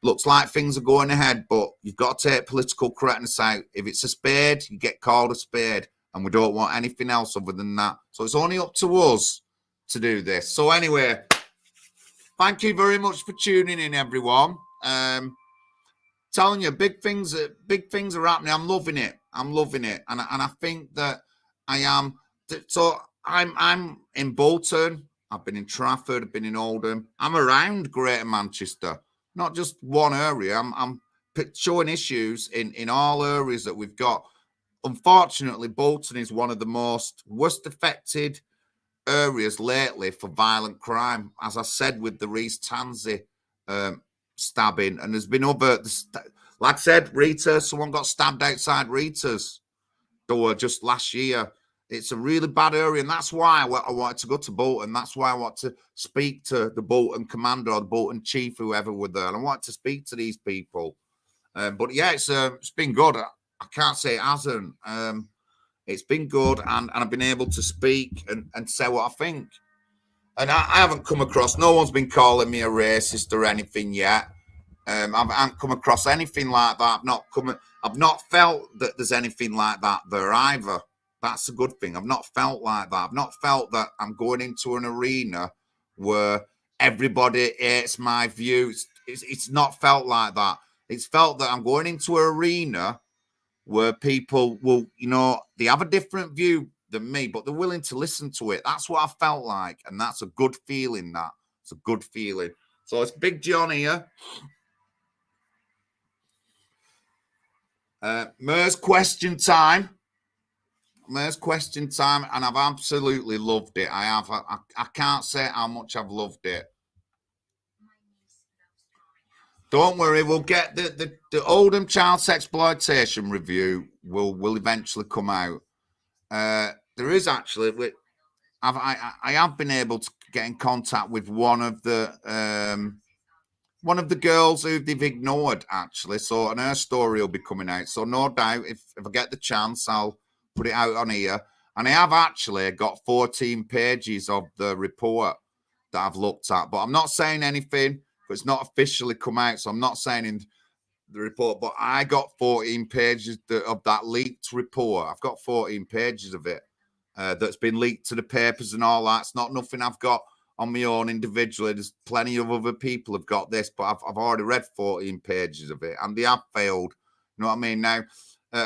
looks like things are going ahead, but you've got to take political correctness out. If it's a spade, you get called a spade, and we don't want anything else other than that. So it's only up to us to do this. So anyway, thank you very much for tuning in, everyone. Telling you, big things are happening. I'm loving it, and I think that I am. So I'm in Bolton. I've been in Trafford. I've been in Oldham. I'm around Greater Manchester, not just one area. I'm showing issues in all areas that we've got. Unfortunately, Bolton is one of the worst affected areas lately for violent crime, as I said with the Reece Tansey stabbing, and there's been other, like I said, Rita, someone got stabbed outside Rita's door just last year. It's a really bad area, and that's why I wanted to go to Bolton. That's why I want to speak to the Bolton commander or the Bolton chief, whoever were there. And I want to speak to these people. But yeah, it's been good. I can't say it hasn't. It's been good, and I've been able to speak and say what I think. And I haven't come across, no one's been calling me a racist or anything yet. I haven't come across anything like that. I've not felt that there's anything like that there either. That's a good thing. I've not felt like that. I've not felt that I'm going into an arena where everybody hates my views. It's not felt like that. It's felt that I'm going into an arena where people will, they have a different view than me, but they're willing to listen to it. That's what I felt like. And that's a good feeling, that. It's a good feeling. So it's Big John here. Mer's question time. Mer's question time, and I've absolutely loved it. I have. I can't say how much I've loved it. Don't worry, we'll get the Oldham child exploitation review will eventually come out. There is actually, I have been able to get in contact with one of the girls who they've ignored, actually. So, and her story will be coming out. So, no doubt, if I get the chance, I'll put it out on here. And I have actually got 14 pages of the report that I've looked at. But I'm not saying anything, but it's not officially come out. So I'm not saying in the report. But I got 14 pages of that leaked report. I've got 14 pages of it that's been leaked to the papers and all that. It's not nothing I've got on my own individually. There's plenty of other people have got this, but I've already read 14 pages of it, and they have failed. You know what I mean? Now,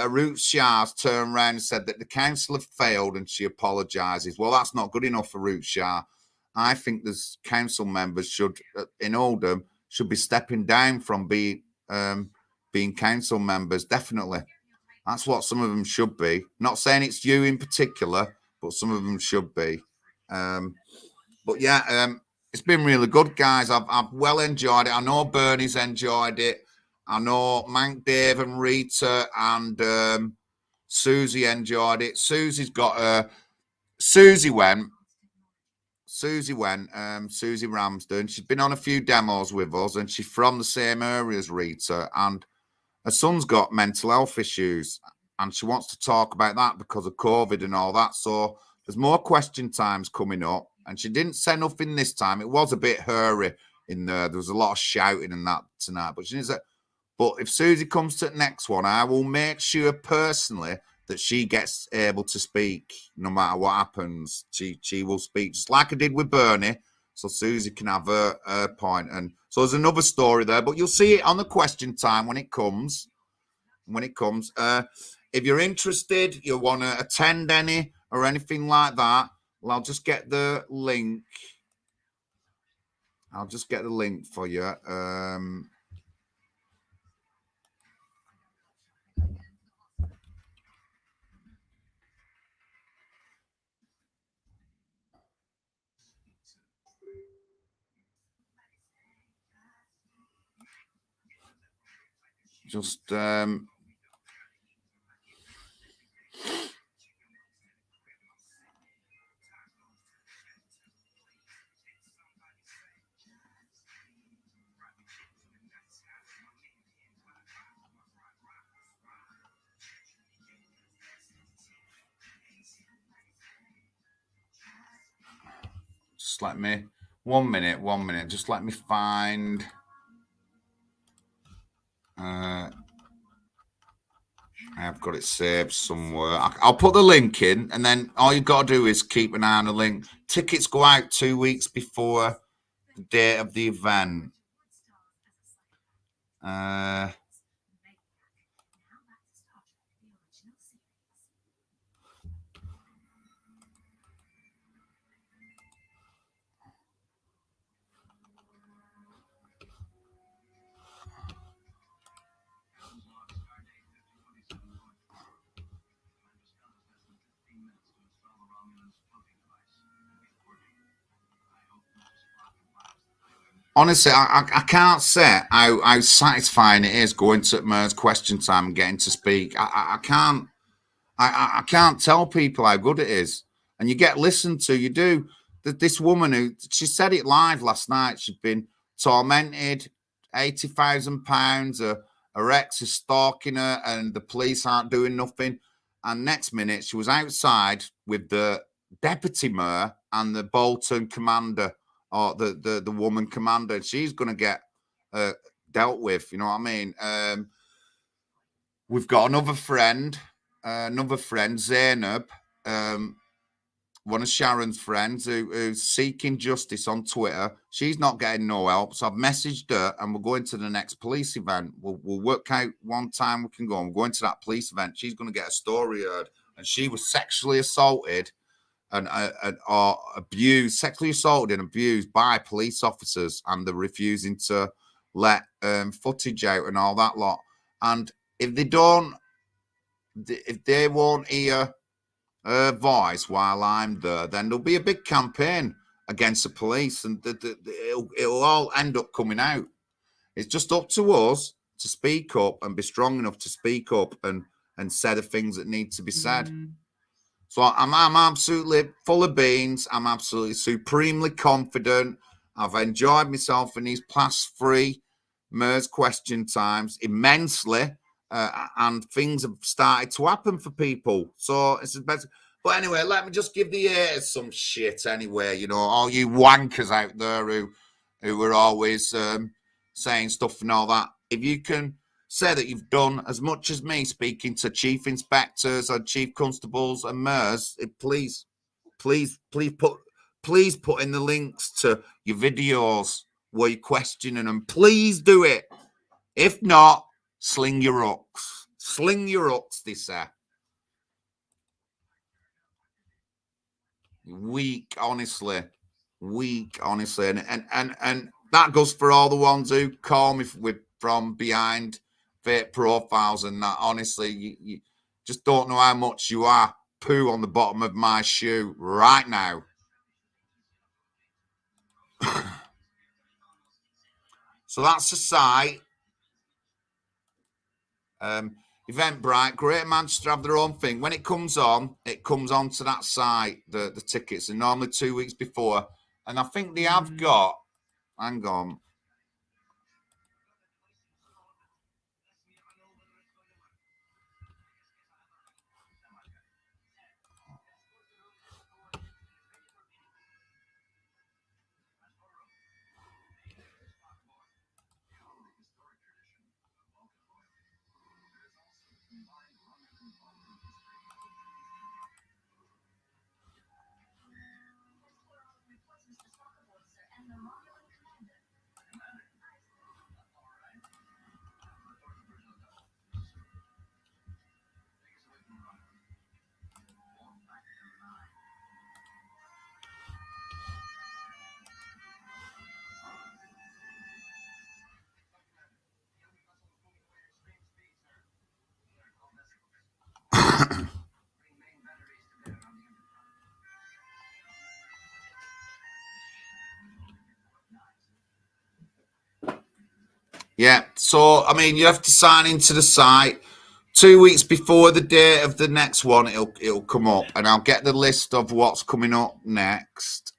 Ruth Shah's turned around and said that the council have failed and she apologises. Well, that's not good enough for Ruth Shah. I think there's council members should, in Oldham, should be stepping down from being council members, definitely. That's what some of them should be. Not saying it's you in particular, but some of them should be. But yeah, it's been really good, guys. I've well enjoyed it. I know Bernie's enjoyed it. I know Mank, Dave, and Rita and Susie enjoyed it. Susie went. Susie Ramsden. She's been on a few demos with us, and she's from the same area as Rita. And her son's got mental health issues, and she wants to talk about that because of COVID and all that. So there's more question times coming up. And she didn't say nothing this time. It was a bit hurry in there. There was a lot of shouting and that tonight. But she didn't say. But if Susie comes to the next one, I will make sure personally that she gets able to speak no matter what happens. She will speak just like I did with Bernie, so Susie can have her point. And so there's another story there, but you'll see it on the question time when it comes. If you're interested, you want to attend any or anything like that, well, I'll just get the link. I'll just get the link for you. Just let me 1 minute. Just let me find. I've got it saved somewhere. I'll put the link in, and then all you've got to do is keep an eye on the link. Tickets go out 2 weeks before the date of the event. Honestly, I can't say how satisfying it is going to Mer's question time and getting to speak. I can't. I can't tell people how good it is. And you get listened to, you do. This woman who, she said it live last night, she'd been tormented, £80,000, her ex is stalking her and the police aren't doing nothing. And next minute, she was outside with the deputy mayor and the Bolton commander, or the woman commander. She's going to get dealt with, you know what I mean? We've got another friend, Zainab, one of Sharon's friends who's seeking justice on Twitter. She's not getting no help, so I've messaged her, and we're going to the next police event. We'll work out one time we can go. And we're going to that police event. She's going to get a story heard, and she was sexually assaulted or abused, sexually assaulted and abused by police officers, and they're refusing to let footage out and all that lot. And if they won't hear her voice while I'm there, then there'll be a big campaign against the police, and it'll all end up coming out. It's just up to us to speak up and be strong enough to speak up and say the things that need to be said. So I'm absolutely full of beans. I'm absolutely supremely confident. I've enjoyed myself in these past 3 MERS question times immensely. And things have started to happen for people. So it's better. But anyway, let me just give the haters some shit anyway. You know, all you wankers out there who were always saying stuff and all that. If you can say that you've done as much as me speaking to chief inspectors or chief constables and MERS, please put in the links to your videos where you're questioning them. Please do it. If not, sling your hooks. Sling your hooks, they say. Weak, honestly. And that goes for all the ones who call me from behind fake profiles and that. Honestly, you just don't know how much you are poo on the bottom of my shoe right now. So that's the site. Eventbrite, Great Manchester have their own thing. When it comes on to that site, the tickets are normally 2 weeks before. And I think they have got, hang on. Yeah, so, I mean, you have to sign into the site 2 weeks before the date of the next one. It'll come up, and I'll get the list of what's coming up next.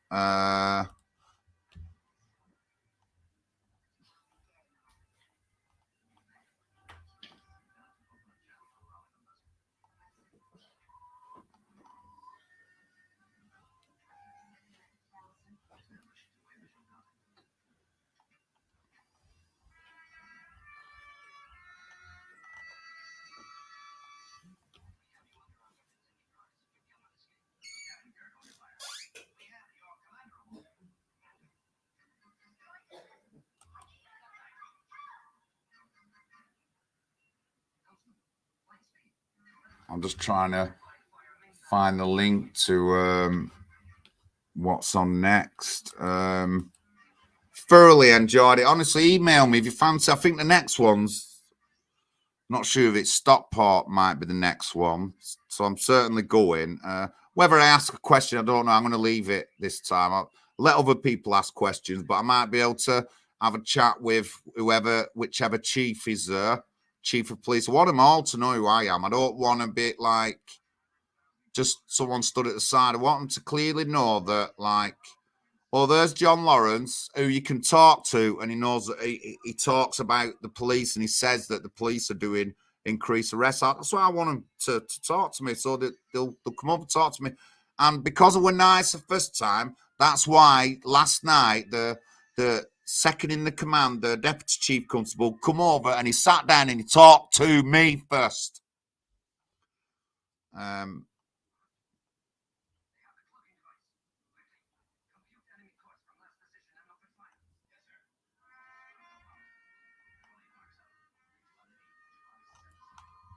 I'm just trying to find the link to what's on next. Thoroughly enjoyed it. Honestly, email me if you fancy. I think the next one's, not sure if it's Stockport might be the next one. So I'm certainly going. Whether I ask a question, I don't know. I'm going to leave it this time. I'll let other people ask questions, but I might be able to have a chat with whichever chief is there, chief of police. I want them all to know who I am. I don't want to be like just someone stood at the side. I want them to clearly know that, like, well, there's John Lawrence, who you can talk to, and he knows that he talks about the police, and he says that the police are doing increased arrests. That's why I want them to talk to me, so that they'll come up and talk to me. And because I were nice the first time, that's why last night the second in the command, the deputy chief constable, come over and he sat down and he talked to me first.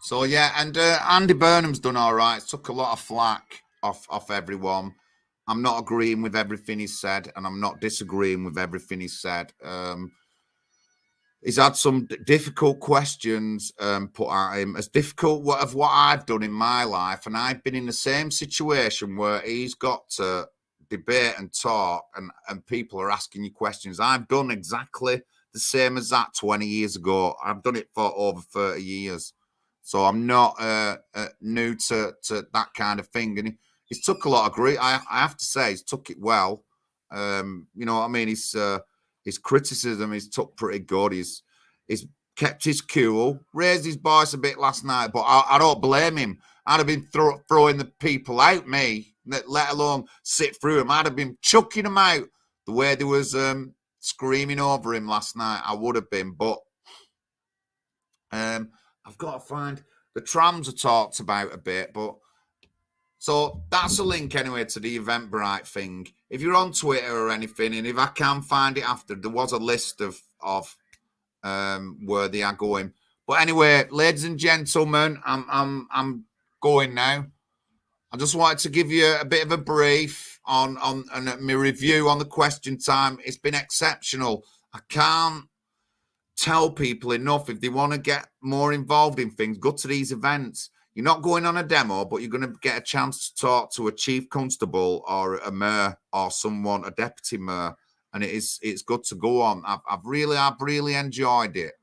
So yeah, and Andy Burnham's done all right. Took a lot of flack off everyone. I'm not agreeing with everything he said, and I'm not disagreeing with everything he said. He's had some difficult questions put at him, as difficult of what I've done in my life, and I've been in the same situation where he's got to debate and talk, and people are asking you questions. I've done exactly the same as that 20 years ago. I've done it for over 30 years. So I'm not new to that kind of thing. And he's took a lot of grief. I have to say, he's took it well. You know what I mean? His criticism is took pretty good. He's kept his cool, raised his voice a bit last night, but I don't blame him. I'd have been throwing the people out, me, let alone sit through him. I'd have been chucking them out the way they was screaming over him last night. I would have been, but I've got to find the trams are talked about a bit, but so that's a link anyway to the Eventbrite thing. If you're on Twitter or anything, and if I can find it after, there was a list of where they are going. But anyway, ladies and gentlemen, I'm going now. I just wanted to give you a bit of a brief on my review on the question time. It's been exceptional. I can't tell people enough. If they want to get more involved in things, go to these events. You're not going on a demo, but you're going to get a chance to talk to a chief constable or a mayor or someone, a deputy mayor, and it's good to go on. I've really enjoyed it.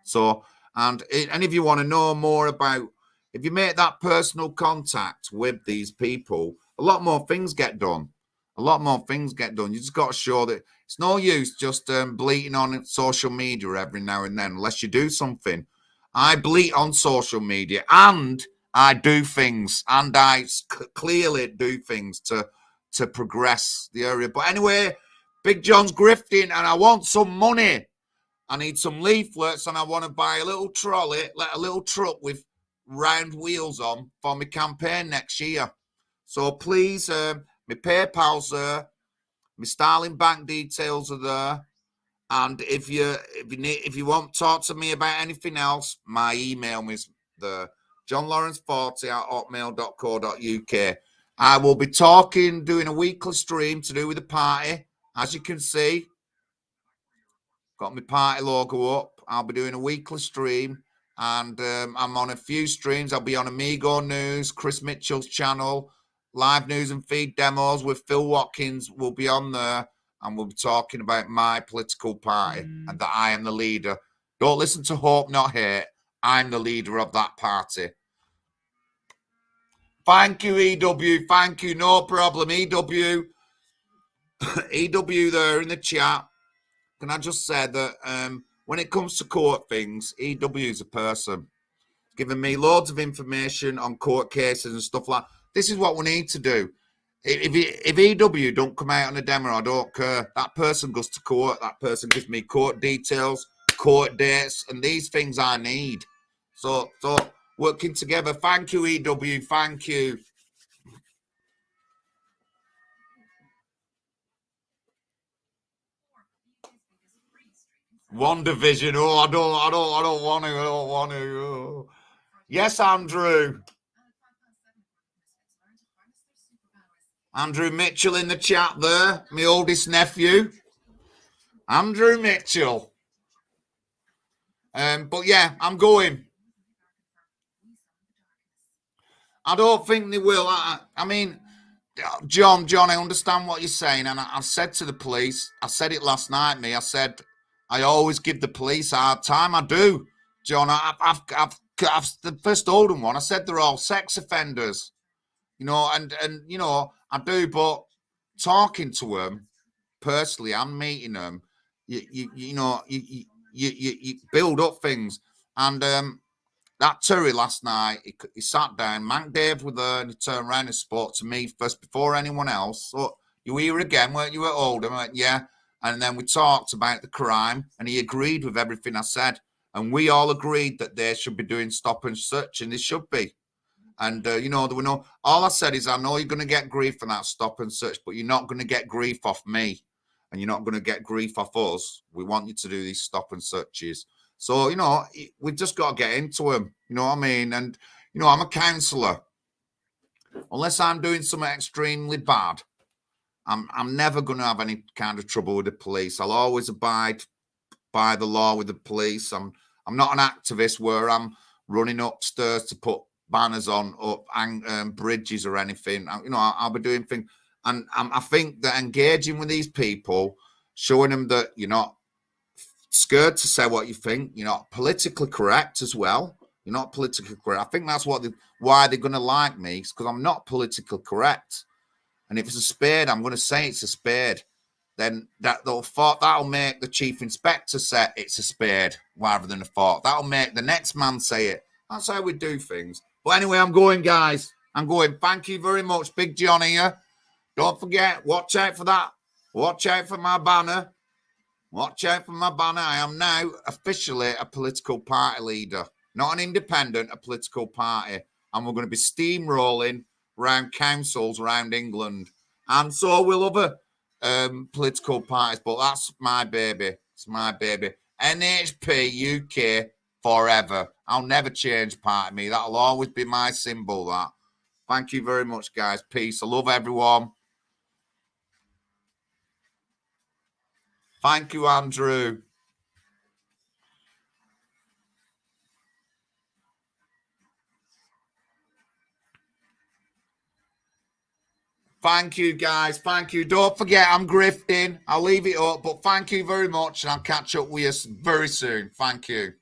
So if you want to know more about, if you make that personal contact with these people, a lot more things get done. You just got to show that it's no use just bleating on social media every now and then, unless you do something. I bleat on social media, and I do things, and I clearly do things to progress the area. But anyway, Big John's grifting, and I want some money. I need some leaflets, and I want to buy a little trolley, a little truck with round wheels on for my campaign next year. So please, my PayPal's there, my Starling bank details are there, and if you want to talk to me about anything else, my email is the johnlawrence40@hotmail.co.uk. I will be doing a weekly stream to do with the party. As you can see, got my party logo up. I'll be doing a weekly stream, and I'm on a few streams. I'll be on Amigo News, Chris Mitchell's channel, live news and feed demos with Phil Watkins will be on there, and we'll be talking about my political party and that I am the leader. Don't listen to Hope Not Hate. I'm the leader of that party. Thank you, EW. Thank you. No problem, EW. EW there in the chat. Can I just say that when it comes to court things, EW is a person. He's given me loads of information on court cases and stuff like that. This is what we need to do. If EW don't come out on a demo, I don't care. That person goes to court. That person gives me court details, court dates, and these things I need. So working together. Thank you, EW. Thank you. One division. Oh, I don't want to. Oh. Yes, Andrew. Andrew Mitchell in the chat there, my oldest nephew. Andrew Mitchell. But yeah, I'm going. I don't think they will. I mean, John, I understand what you're saying, and I've said to the police, I said it last night, I said, I always give the police a hard time. I do, John. I've the first Oldham one, I said they're all sex offenders. you know, and you know, I do, but talking to them personally and meeting them, you know, you build up things. And that Terry last night, he sat down, Mank Dave was there, and he turned around and spoke to me first before anyone else. So, you were here again, weren't you, at Oldham? I went, yeah. And then we talked about the crime, and he agreed with everything I said. And we all agreed that they should be doing stop and search, and they should be. And, you know, there were no, all I said is, I know you're going to get grief for that stop and search, but you're not going to get grief off me, and you're not going to get grief off us. We want you to do these stop and searches. So, you know, we've just got to get into them. You know what I mean? And, you know, I'm a counsellor. Unless I'm doing something extremely bad, I'm never going to have any kind of trouble with the police. I'll always abide by the law with the police. I'm not an activist where I'm running upstairs to put banners on up bridges or anything. You know, I'll be doing things. And I think that engaging with these people, showing them that you're not scared to say what you think, you're not politically correct as well. You're not politically correct. I think that's why they're going to like me, because I'm not politically correct. And if it's a spade, I'm going to say it's a spade. Then that'll make the chief inspector say it's a spade rather than a fork. That'll make the next man say it. That's how we do things. But anyway, I'm going, guys. I'm going. Thank you very much. Big John here. Don't forget, watch out for that. Watch out for my banner. Watch out for my banner. I am now officially a political party leader. Not an independent, a political party. And we're going to be steamrolling around councils around England. And so will other political parties. But that's my baby. It's my baby. NHP UK forever. I'll never change party me. That'll always be my symbol, that. Thank you very much, guys. Peace. I love everyone. Thank you, Andrew. Thank you, guys. Thank you. Don't forget, I'm grifting. I'll leave it up, but thank you very much, and I'll catch up with you very soon. Thank you.